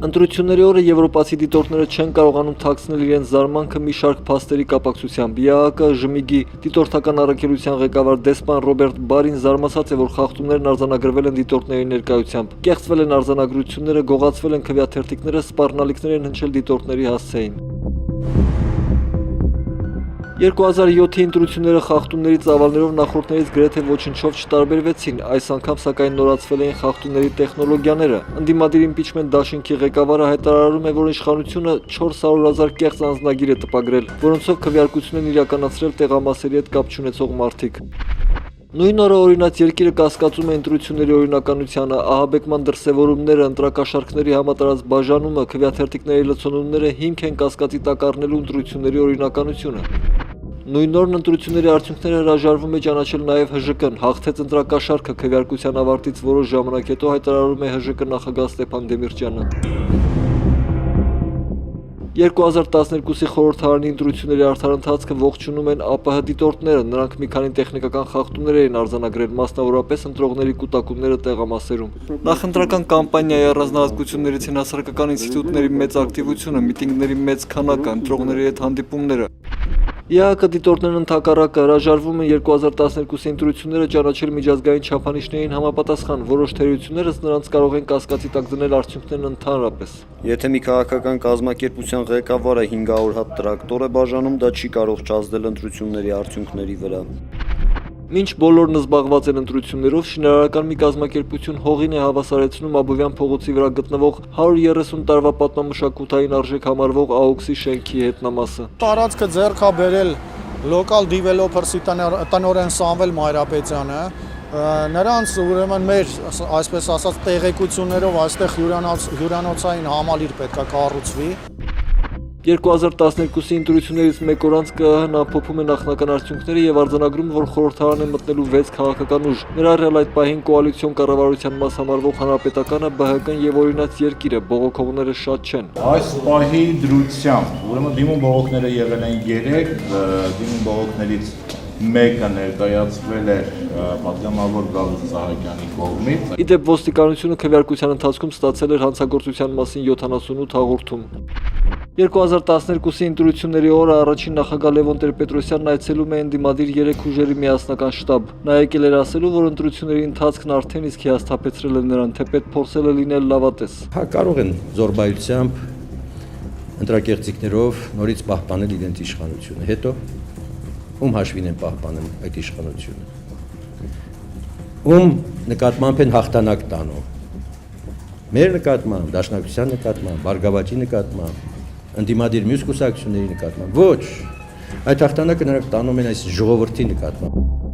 Ընտրությունների օրը եվրոպացի դիտորդները չեն կարողանում թաքցնել իրենց զարմանքը մի շարք փաստերի կապակցությամբ։ ԵԱՀԿ ԺՄԻԳ-ի դիտորդական առաքելության ղեկավար դեսպան Ռոբերտ Բարին զարմացած է, որ խախտումներն արձանագրվել են դիտորդների ներկայությամբ։ Կեղծվել են արձանագրությունները, գողացվել են քվեաթերթիկները, սպառնալիքներ են հնչել դիտորդների հասցեին։ 2007-ի ընտրությունները խախտումների ծավալներով նախորդներից գրեթե ոչնչով չտարբերվեցին, այս անգամ սակայն նորացվել էին խախտումների տեխնոլոգիաները։ Ընդդիմադիր իմպիչմենտ դաշինքի ղեկավարը հայտարարում է, որ իշխանությունը 400,000 կեղծ անձնագիր է տպագրել, որոնցով քվեարկություն են իրականացրել տեղամասերի հետ կապ չունեցող մարդիկ։ Նույն օրը օրինաց երկիրը կասկածում է ընտրությունների օրինականությանը, ահաբեկման դրսևորումները, ընտրակաշառքների համատարած բաժանումը, քվեաթերթիկների լցոնումները հիմք են կասկածի տակ առնելու ընտրությունների օրինականությունը։ Նույն օրն ընտրությունների արդյունքները հրաժարվում է ճանաչել նաև ՀԺԿ-ն, հաղթեց ընտրակաշառքը, քվեարկության ավարտից որոշ ժամանակ հետո հայտարարում է ՀԺԿ նախագահ Ստեփան Դեմիրճյանը։ 2012-ի խորհրդարանի ընտրությունների արդար ընթացքը ողջունում են ԱՊՀ դիտորդները, նրանք մի քանի տեխնիկական խախտումներ էին արձանագրել, մասնավորապես ընտրողների կուտակումները տեղամասերում։ Նախընտրական կամպանիայի առանձնահատկություններից են հասարակական ինստիտուտների մեծ ակտիվությունը, միտինգների մեծ քանակը, ընտրողների հետ հանդիպումները։ ԵԱՀԿ դիտորդներն ընդհակառակը հրաժարվում են 2012-ի ընտրությունները ճանաչել միջազգային չափանիշներին համապատասխան, որոշ թերություններ ըստ նրանց կարող են կասկածի տակ դնել արդյունքներն ընդհանրապես։ Եթե մի քաղաքական կազմակերպության ղեկավարը 500 հատ տրակտոր է բաժանում, դա չի կարող չազդել ընտրությունների արդյունքների վրա։ Մինչ բոլորն զբաղված են ընտրություններով, շինարարական մի կազմակերպություն հողին է հավասարեցնում Աբովյան փողոցի վրա գտնվող 130 տարվա պատմամշակութային արժեք համարվող ԱՕՔՍ-ի շենքի հետնամասը։ Տարածքը ձեռք է բերել լոկալ դիվելոփերսի տնօրեն Սամվել Մայրապետյանը, նրանց ուրեմն մեր, այսպես ասած, տեղեկություններով այստեղ հյուրանոցային համալիր պետք է կառուցվի։ 2012-ի ընտրություններից մեկ օր անց ԿԸՀ-ն ամփոփում է նախնական արդյունքները եւ արձանագրում, որ խորհրդարան է մտնելու 6 քաղաքական ուժ, ներառյալ այդ պահին կոալիցիոն կառավարության մաս համարվող Հանրապետականը, ԲՀԿ-ն եւ օրինաց երկիրը, բողոքողները շատ չեն։ Այս պահի դրությամբ, ուրեմն դիմում բողոքները եղել են 3, դիմում բողոքներից մեկը ներկայացվել է պատգամավոր Գալուստ Սահակյանի կողմից։ Իդեպ ոստիկանությունը քվեարկության ընթացքում ստացել էր հանցագործության մասին 78 հաղորդում։ 2012-ի ընտրությունների օրը առաջին նախագահ Լևոն Տեր-Պետրոսյանն այցելում է ընդդիմադիր 3 ուժերի միասնական շտաբ։ Նա եկել էր ասելու, որ ընտրությունների ընթացքն արդեն իսկ հիասթափեցրել է նրան, թեպետ փորձել է լինել լավատես։ Կարող են զորբայությամբ, ընտրակեղծիքներով նորից պահպանել իրենց իշխանությունը, հետո ում հաշվին են պահպանում այդ իշխանությունը, ում նկատմամբ են հաղթանակ տանում, մեր նկատմամբ, Դաշնակցության նկատմամբ, Բարգավաճի նկատմամբ, ընդդիմադիր մյուս կուսակցությունների նկատմամբ, ոչ, այդ հաղթանակը նրանք տանում են այս ժողովրդի նկատմամբ։